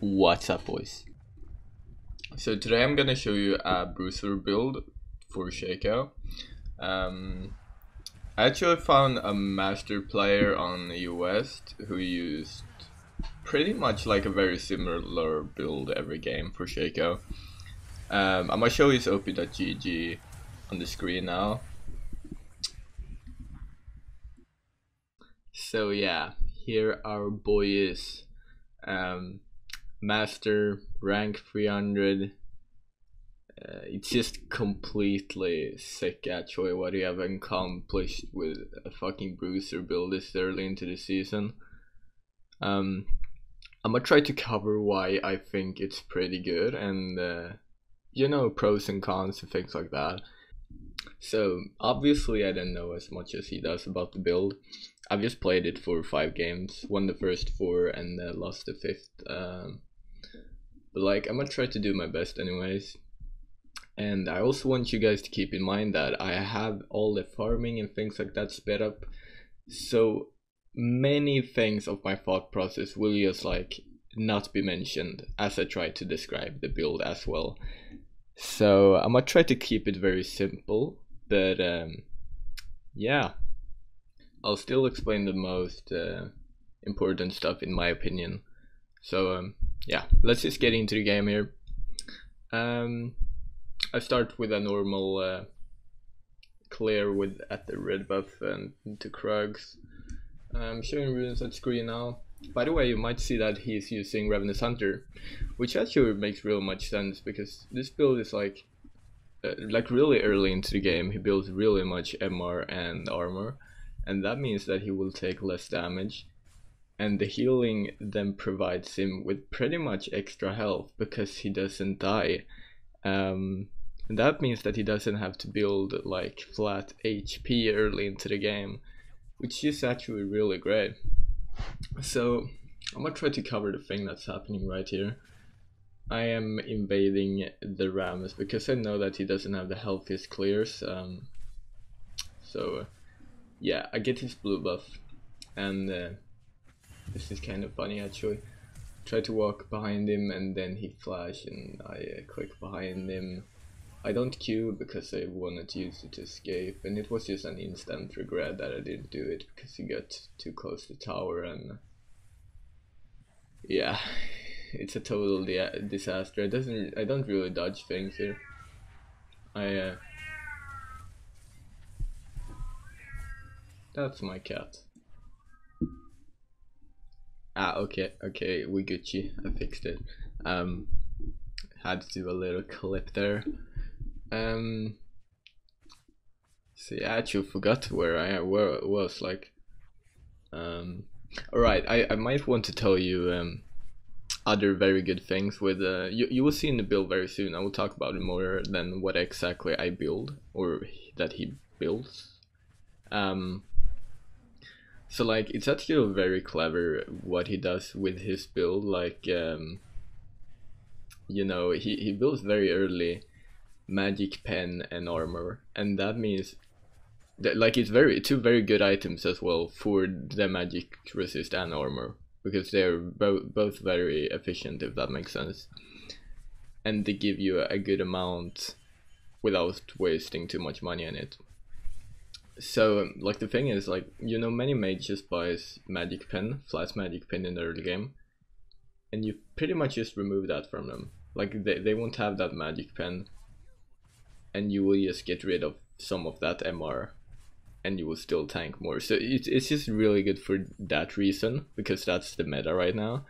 What's up, boys? So today I'm gonna show you a Bruiser build for Shaco. I actually found a master player on the US who used pretty much like a very similar build every game for Shaco. I'm gonna show his op.gg on the screen now. So yeah, here our boy is. Master, rank 300. It's just completely sick actually what you have accomplished with a fucking Bruiser build this early into the season. I'm gonna try to cover why I think it's pretty good and you know, pros and cons and things like that. So obviously I don't know as much as he does about the build. I've just played it for 5 games, won the first 4 and lost the 5th. But like, I'm gonna try to do my best anyways. And I also want you guys to keep in mind that I have all the farming and things like that sped up. So many things of my thought process will just like not be mentioned as I try to describe the build as well. So I'm gonna try to keep it very simple, but yeah, I'll still explain the most important stuff in my opinion. So yeah, let's just get into the game here. I start with a normal clear with at the red buff and into Krugs. I'm showing runes on screen now. By the way, you might see that he's using Ravenous Hunter, which actually makes real much sense because this build is like really early into the game. He builds really much MR and armor, and that means that he will take less damage. And the healing then provides him with pretty much extra health because he doesn't die. And that means that he doesn't have to build like flat HP early into the game, which is actually really great. So I'm gonna try to cover the thing that's happening right here. I am invading the Rams because I know that he doesn't have the healthiest clears. So yeah, I get his blue buff, and this is kind of funny actually. Try to walk behind him and then he flash and I click behind him. I don't Q because I wanted to use it to escape, and it was just an instant regret that I didn't do it because he got too close to tower, and yeah, it's a total disaster. I don't really dodge things here. That's my cat. Ah, okay, we Gucci. I fixed it. Had to do a little clip there. See, I actually forgot where it was. Like, alright, I might want to tell you other very good things with you will see in the build very soon. I will talk about it more than what exactly I build or that he builds. So like, it's actually very clever what he does with his build. Like, you know, he builds very early magic pen and armor, and that means that like it's two very good items as well for the magic resist and armor, because they're both very efficient, if that makes sense, and they give you a good amount without wasting too much money on it. So like, the thing is, like, you know, many mages buys magic pen, flat magic pen in the early game, and you pretty much just remove that from them. Like, they won't have that magic pen, and you will just get rid of some of that MR and you will still tank more. So it's just really good for that reason, because that's the meta right now.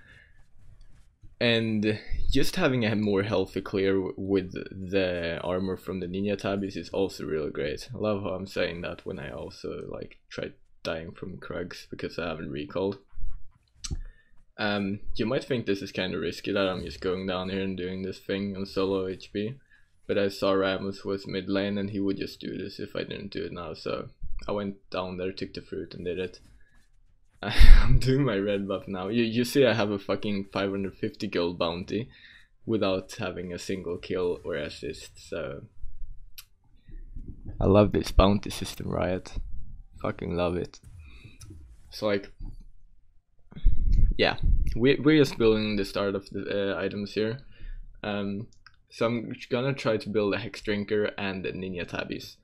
And just having a more healthy clear with the armor from the Ninja Tabis is also really great. I love how I'm saying that when I also like tried dying from Krugs because I haven't recalled. You might think this is kind of risky that I'm just going down here and doing this thing on solo HP, but I saw Ramos was mid lane and he would just do this if I didn't do it now, so I went down there, took the fruit and did it. I'm doing my red buff now. You see I have a fucking 550 gold bounty without having a single kill or assist, so I love this bounty system, Riot. Fucking love it. So like, yeah, we're just building the start of the items here. So I'm gonna try to build a Hex Drinker and a Ninja Tabbies.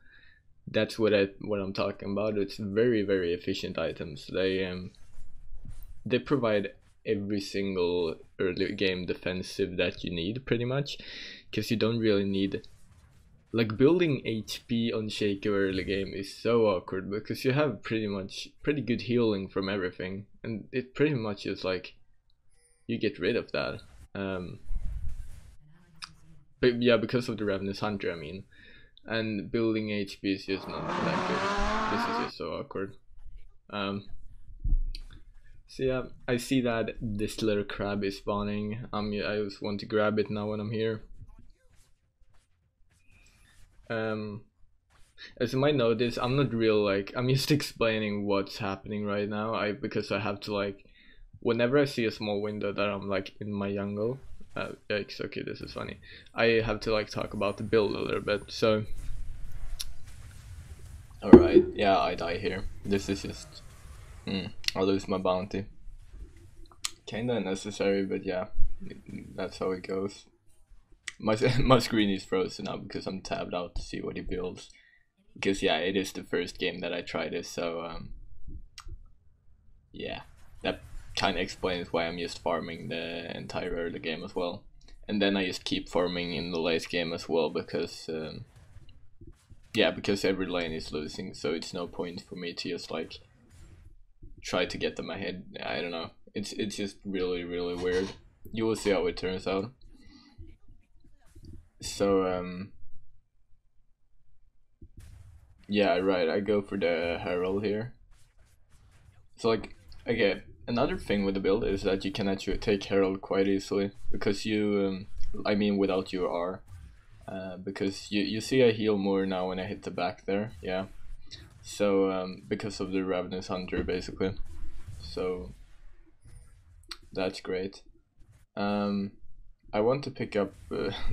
That's what I'm talking about. It's very efficient items. They provide every single early game defensive that you need, pretty much, because you don't really need, like, building HP on Shaco early game is so awkward because you have pretty good healing from everything, and it pretty much is like you get rid of that. But yeah, because of the Ravenous Hunter, I mean, and building HP is just not that good. This is just so awkward. So yeah, I see that this little crab is spawning. I just want to grab it now when I'm here. As you might notice, I'm not real, like, I'm just explaining what's happening right now. Because I have to, like, whenever I see a small window that I'm like in my jungle, yikes, okay, this is funny. I have to like talk about the build a little bit. So, alright, yeah, I die here. This is just, I'll lose my bounty. Kinda unnecessary, but yeah, that's how it goes. My screen is frozen now because I'm tabbed out to see what he builds. Because yeah, it is the first game that I tried this, so yeah, that kind of explains why I'm just farming the entire early game as well. And then I just keep farming in the late game as well because yeah, because every lane is losing, so it's no point for me to just like try to get them ahead. I don't know, it's just really weird. You will see how it turns out. So yeah, right, I go for the Herald here. So like, okay, another thing with the build is that you can actually take Herald quite easily because you, I mean without your R, because you see I heal more now when I hit the back there, yeah. So because of the Ravenous Hunter basically, so that's great. I want to pick up,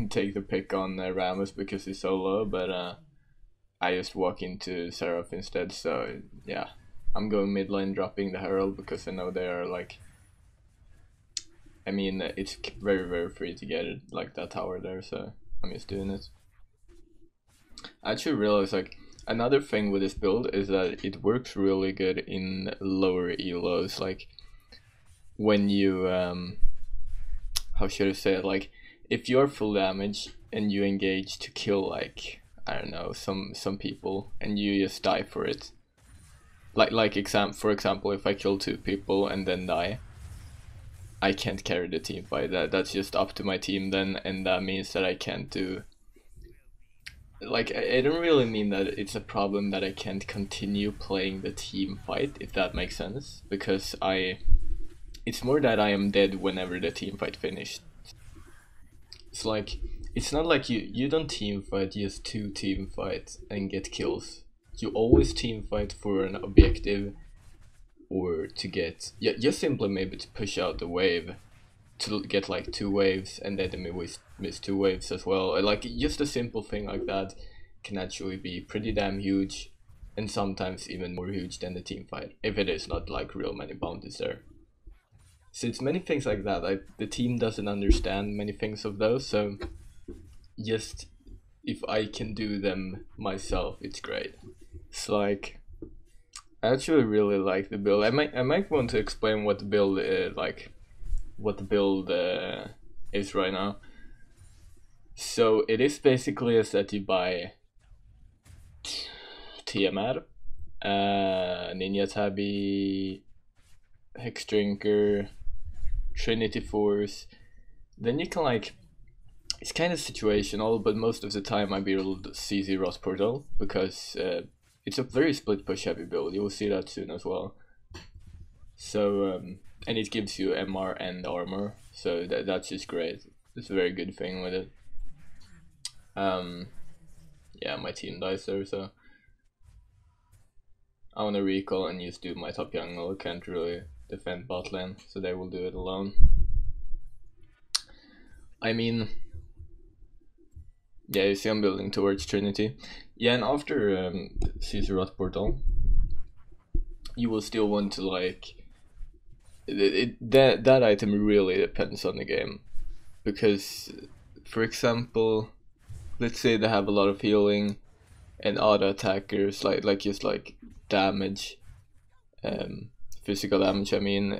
take the pick on Rammus because he's so low, but I just walk into Seraph instead, so yeah. I'm going mid lane dropping the Herald because I know they are like, I mean it's very free to get it, like that tower there, so I'm just doing it. I actually realized like another thing with this build is that it works really good in lower elos, like when you how should I say it, like if you're full damage and you engage to kill like, I don't know, some people and you just die for it. For example, if I kill 2 people and then die, I can't carry the team fight. That's just up to my team then, and that means that I can't do, like, I don't really mean that it's a problem that I can't continue playing the team fight, if that makes sense, because it's more that I am dead whenever the team fight finished. It's like, it's not like you don't team fight just to team fight and get kills. You always team fight for an objective, or to get, yeah, just simply maybe to push out the wave, to get like 2 waves and then miss 2 waves as well. Like just a simple thing like that can actually be pretty damn huge, and sometimes even more huge than the team fight, if it is not like real many bounties there. So it's many things like that. Like the team doesn't understand many things of those, so just if I can do them myself, it's great. It's like, I actually really like the build. I might want to explain what the build is like, what the build is right now. So it is basically a set you buy Tiamat, Ninja Tabby, Hex Drinker, Trinity Force. Then you can like, it's kind of situational, but most of the time I build CZ Rot Portal because it's a very split push heavy build. You will see that soon as well. So and it gives you MR and armor, so that's just great. It's a very good thing with it. Yeah, my team dies there, so I want to recall and just do my top jungle. I can't really defend bot lane, so they will do it alone. I mean, yeah, you see I'm building towards Trinity. Yeah, and after Caesar Rot Portal, you will still want to like that item really depends on the game, because, for example, let's say they have a lot of healing and auto attackers, like just like damage, physical damage. I mean,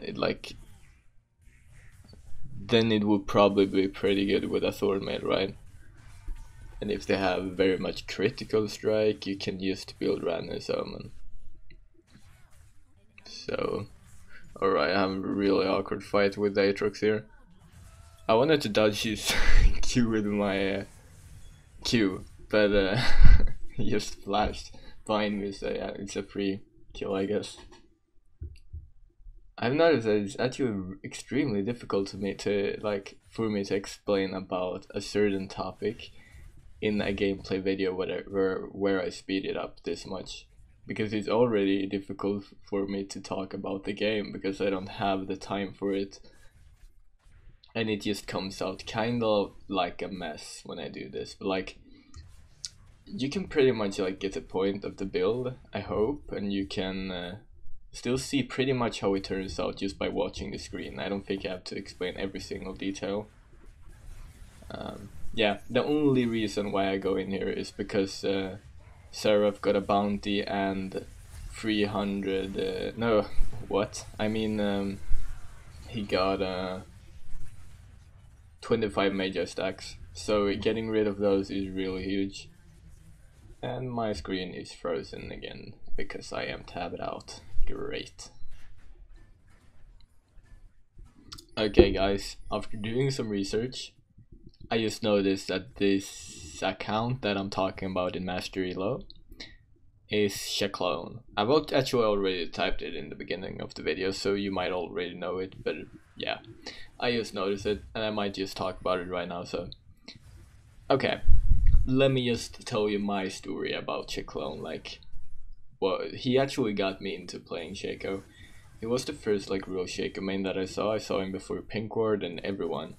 then it would probably be pretty good with a Thornmail, right? And if they have very much critical strike, you can just build random summon. So, alright, I have a really awkward fight with Aatrox here. I wanted to dodge his Q with my Q, but he just flashed behind me, so yeah, it's a free kill, I guess. I've noticed that it's actually extremely difficult for me to explain about a certain topic in a gameplay video where I speed it up this much, because it's already difficult for me to talk about the game because I don't have the time for it, and it just comes out kind of like a mess when I do this. But like, you can pretty much like get the point of the build, I hope, and you can still see pretty much how it turns out just by watching the screen. I don't think I have to explain every single detail. Yeah, the only reason why I go in here is because Seraph got a bounty and 300, no, what? I mean, he got 25 major stacks, so getting rid of those is really huge. And my screen is frozen again because I am tabbed out. Great. Okay guys, after doing some research, I just noticed that this account that I'm talking about in Mastery Low is Shaco. I've actually already typed it in the beginning of the video, so you might already know it, but yeah, I just noticed it and I might just talk about it right now. So okay, let me just tell you my story about Shaco. Like, well, he actually got me into playing Shaco. He was the first like real Shaco main that I saw. I saw him before Pink Ward and everyone.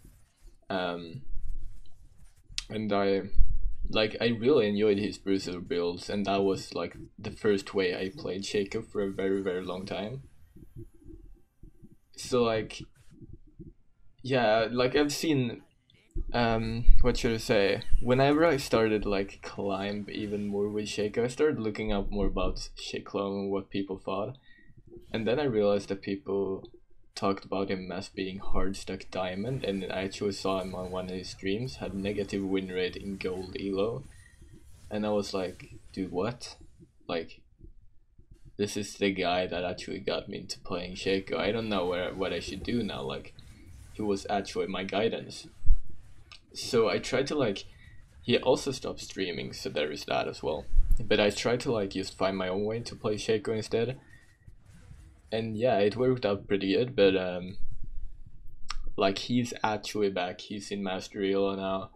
And I really enjoyed his Bruiser builds, and that was like the first way I played Shaco for a very long time. So like, yeah, like I've seen, what should I say, whenever I started like climb even more with Shaco, I started looking up more about Shaco and what people thought, and then I realized that people talked about him as being hard stuck diamond, and I actually saw him on one of his streams, had negative win rate in gold elo, and I was like, dude, what? Like, this is the guy that actually got me into playing Shaco. I don't know what I should do now. Like, he was actually my guidance. So I tried to like, he also stopped streaming, so there is that as well. But I tried to like just find my own way to play Shaco instead. And yeah, it worked out pretty good, but like, he's actually back. He's in Mastery Elo now,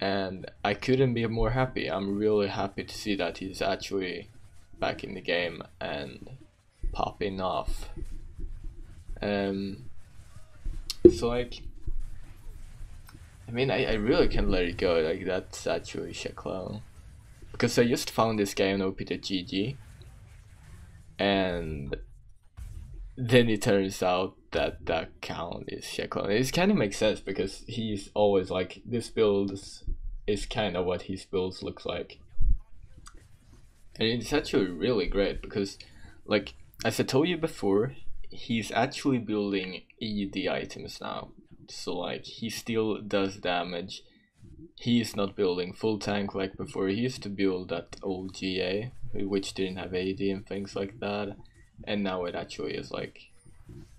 and I couldn't be more happy. I'm really happy to see that he's actually back in the game and popping off. So like, I mean, I really can't let it go. Like, that's actually Shaco, because I just found this guy on OP.GG, and then it turns out that the account is Shaco. It kind of makes sense because he's always like, this build is kind of what his builds looks like. And it's actually really great because, like, as I told you before, he's actually building ED items now. So like, he still does damage. He's not building full tank like before. He used to build that old GA, which didn't have AD and things like that. And now it actually is like,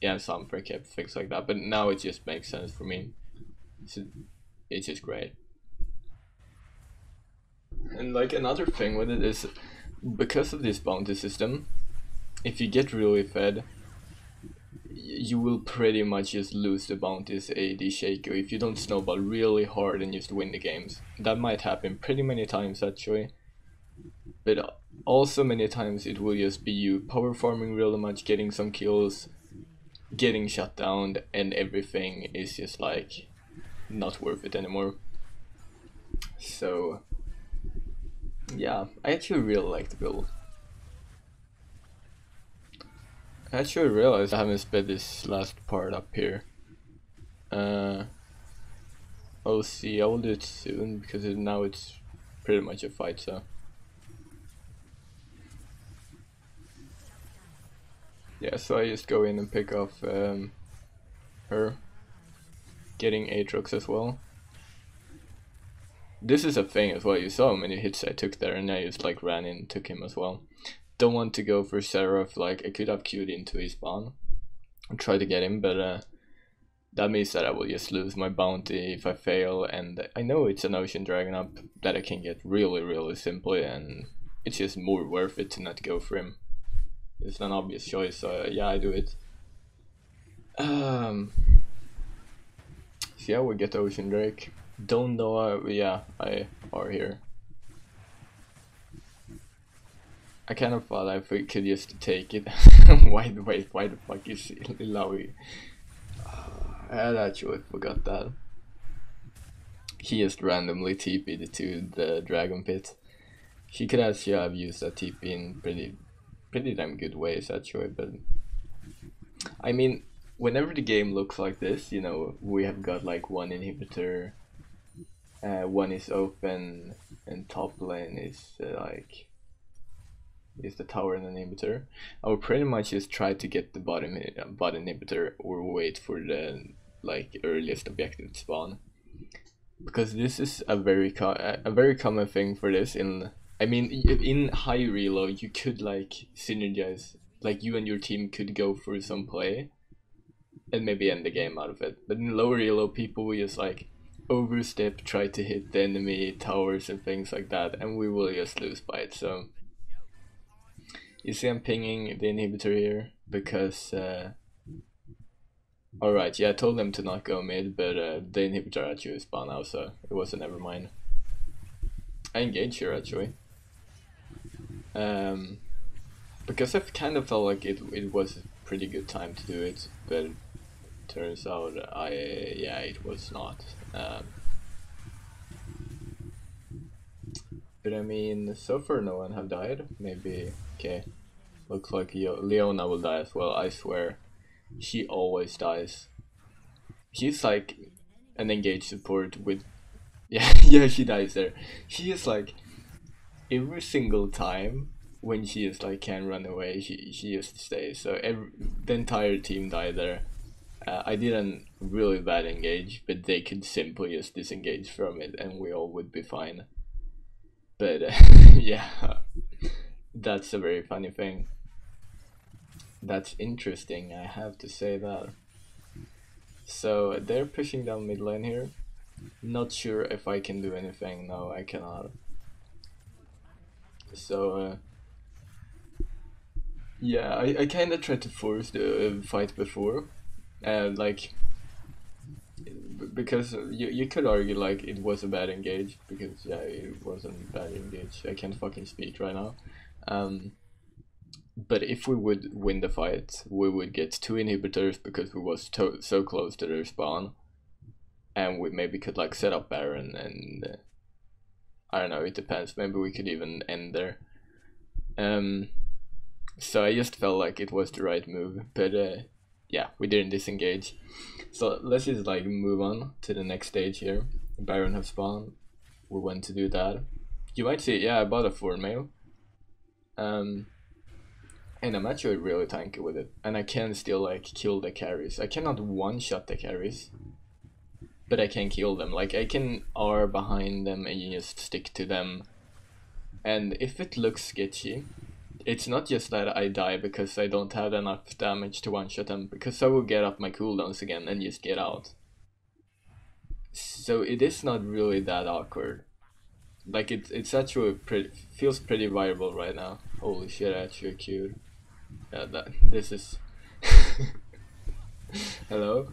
yeah, some precap, things like that. But now it just makes sense for me. So it's just great. And like, another thing with it is, because of this bounty system, if you get really fed, you will pretty much just lose the bounties AD Shaco if you don't snowball really hard and just win the games. That might happen pretty many times actually, but also many times it will just be you power farming really much, getting some kills, getting shut down, and everything is just like not worth it anymore. So yeah, I actually really like the build. I actually realized I haven't sped this last part up here. I'll see, I will do it soon because now it's pretty much a fight, so. Yeah, so I just go in and pick off her, getting Aatrox as well. This is a thing as well, you saw how many hits I took there and I just like ran in and took him as well. Don't want to go for Seraph, like I could have queued into his spawn and try to get him, but that means that I will just lose my bounty if I fail, and I know it's an Ocean Dragon up that I can get really simply, and it's just more worth it to not go for him. It's an obvious choice, so yeah, I do it. So yeah, we get Ocean Drake. Don't know, yeah, I are here. I kind of thought if we could just take it. why the fuck is Ilawi? I had actually forgot that. He just randomly TP'd to the Dragon Pit. He could actually have used that TP in pretty damn good ways actually, but I mean, whenever the game looks like this, you know, we have got like one inhibitor, one is open, and top lane is is the tower and an inhibitor. I would pretty much just try to get the bottom inhibitor or wait for the like earliest objective to spawn, because this is a very common thing for this. I mean, in high reload you could like synergize, like you and your team could go for some play and maybe end the game out of it, but in low reload people will just like overstep, try to hit the enemy towers and things like that, and we will just lose by it. So you see I'm pinging the inhibitor here because alright, yeah, I told them to not go mid, but the inhibitor actually spawned out, so it was a never mind. I engaged here actually. Because I kind of felt like it was a pretty good time to do it, but it turns out yeah, it was not. But I mean, so far no one have died. Maybe, okay, looks like Leona will die as well, I swear. She always dies. She's like an engaged support with, yeah, yeah, she dies there. She is like, every single time when she is like can run away, she just stays. So the entire team died there. I did a really bad engage, but they could simply just disengage from it and we all would be fine. But yeah, that's a very funny thing. That's interesting, I have to say that. So they're pushing down mid lane here. Not sure if I can do anything. No, I cannot. So yeah, I kind of tried to force the fight before, like because you could argue like it was a bad engage, because yeah, it wasn't bad engage. I can't fucking speak right now. But if we would win the fight, we would get 2 inhibitors because we was so close to their spawn, and we maybe could like set up Baron, and I don't know, it depends, maybe we could even end there. So I just felt like it was the right move, but yeah, we didn't disengage. So let's just like move on to the next stage here. Baron have spawned, we went to do that. You might see, yeah, I bought a 4 mail. And I'm actually really tanky with it, and I can still like kill the carries. I cannot one-shot the carries, but I can kill them. Like I can R behind them and you just stick to them. And if it looks sketchy, it's not just that I die because I don't have enough damage to one-shot them, because I will get up my cooldowns again and just get out. So it is not really that awkward. Like it's actually feels pretty viable right now. Holy shit, I actually queued. Yeah, this is hello.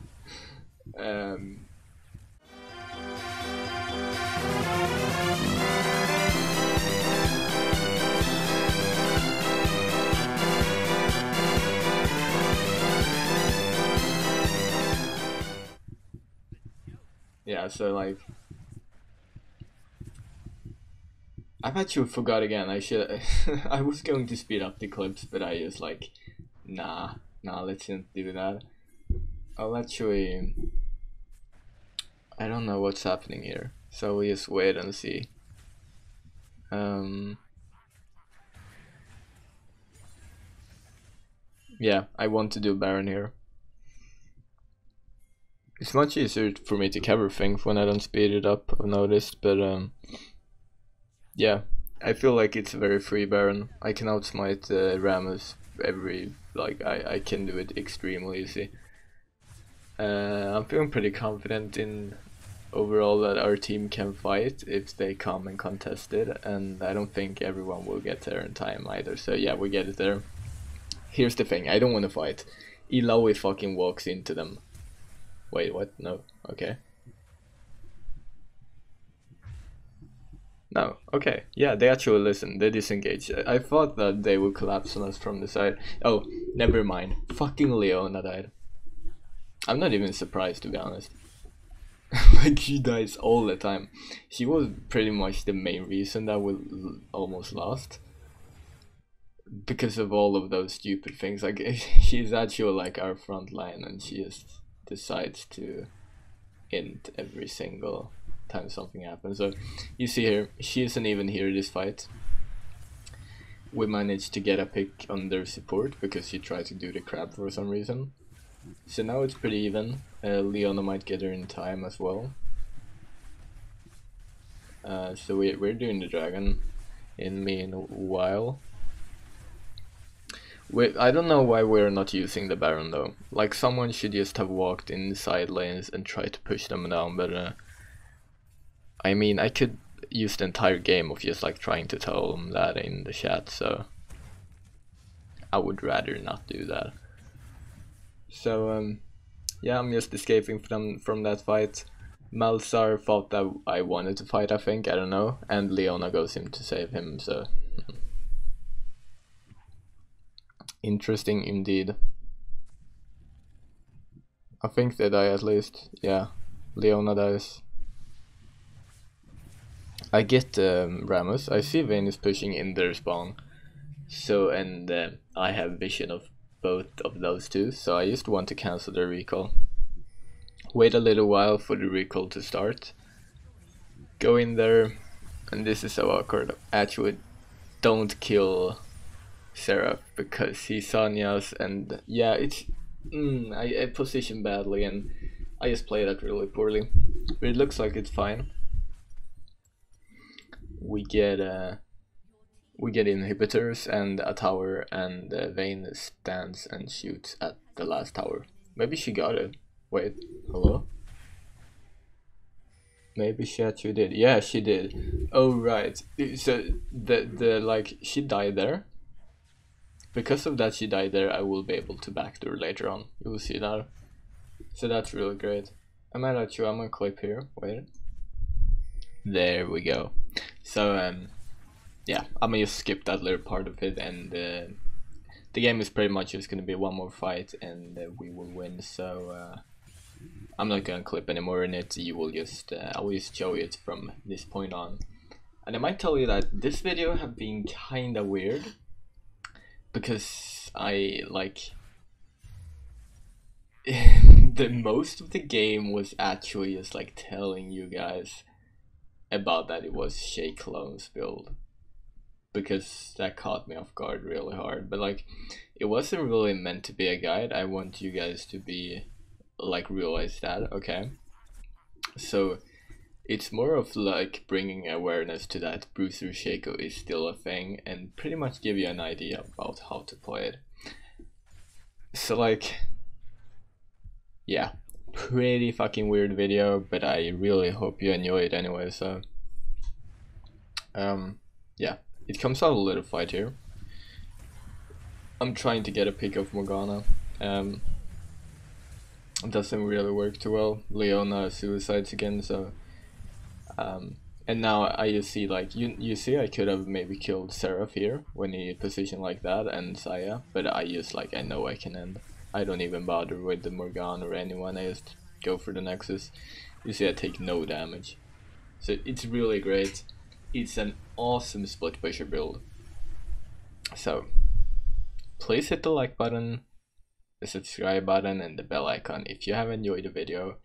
Yeah, so like I've actually forgot again. I should I was going to speed up the clips, but I just like, nah, Nah, let's not do that. I'll actually... I don't know what's happening here, so we just wait and see. Yeah, I want to do Baron here. It's much easier for me to cover things when I don't speed it up, I've noticed, but yeah, I feel like it's a very free Baron. I can outsmite Rammus every, like, I can do it extremely easy. I'm feeling pretty confident in overall that our team can fight if they come and contest it, and I don't think everyone will get there in time either, so yeah, we get it there. Here's the thing, I don't want to fight. Ilaoi fucking walks into them. Wait, what? No, okay. No, okay. Yeah, they actually listen, they disengage. I thought that they would collapse on us from the side. Oh, never mind. Fucking Leona died. I'm not even surprised, to be honest. Like, she dies all the time. She was pretty much the main reason that we almost lost. Because of all of those stupid things. Like, she's actually like our front line, and she just decides to int every single time something happens. So you see here, she isn't even here this fight. We managed to get a pick on their support because she tried to do the crab for some reason. So now it's pretty even. Leona might get her in time as well. So we're doing the dragon in meanwhile. I don't know why we're not using the Baron though. Like, someone should just have walked in the side lanes and tried to push them down, but I mean, I could use the entire game of just like trying to tell them that in the chat, so I would rather not do that. So yeah, I'm just escaping from that fight. Malzar thought that I wanted to fight, I think, I don't know, and Leona goes in to save him, so interesting indeed. I think they die at least. Yeah, Leona dies. I get Rammus. I see Vayne is pushing in their spawn. So, and I have vision of both of those two, so I just want to cancel the recall. Wait a little while for the recall to start. Go in there, and this is so awkward. Actually, don't kill Seraph because he Sonya's, and yeah, it's I positioned badly and I just played that really poorly, but it looks like it's fine. We get inhibitors and a tower, and Vayne stands and shoots at the last tower. Maybe she got it. Wait, hello? Maybe she actually did. Yeah, she did. Oh right. So the like, she died there. Because of that she died there, I will be able to backdoor later on. You will see that. So that's really great. I might actually, I'm gonna clip here. Wait. There we go. So yeah, I'm gonna just skip that little part of it, and the game is pretty much just gonna be one more fight and we will win. So I'm not gonna clip anymore in it. You will just I will just show it from this point on. And I might tell you that this video have been kinda weird, because I like the most of the game was actually just like telling you guys about that it was Shay Clone's build, because that caught me off guard really hard. But like, it wasn't really meant to be a guide. I want you guys to be like, realize that, okay? So it's more of like bringing awareness to that Bruiser Shaco is still a thing, and pretty much give you an idea about how to play it. So like, yeah, pretty fucking weird video, but I really hope you enjoy it anyway. So yeah, it comes out a little fight here. I'm trying to get a pick of Morgana. It doesn't really work too well. Leona suicides again, so and now I just see like, you see I could have maybe killed Seraph here when he positioned like that, and Saya, but I just like, I know I can end. I don't even bother with the Morgana or anyone, I just go for the Nexus. You see I take no damage. So it's really great. It's an awesome split pusher build. So please hit the like button, the subscribe button and the bell icon if you have enjoyed the video.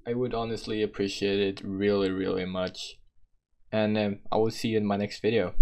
I would honestly appreciate it really much. And I will see you in my next video.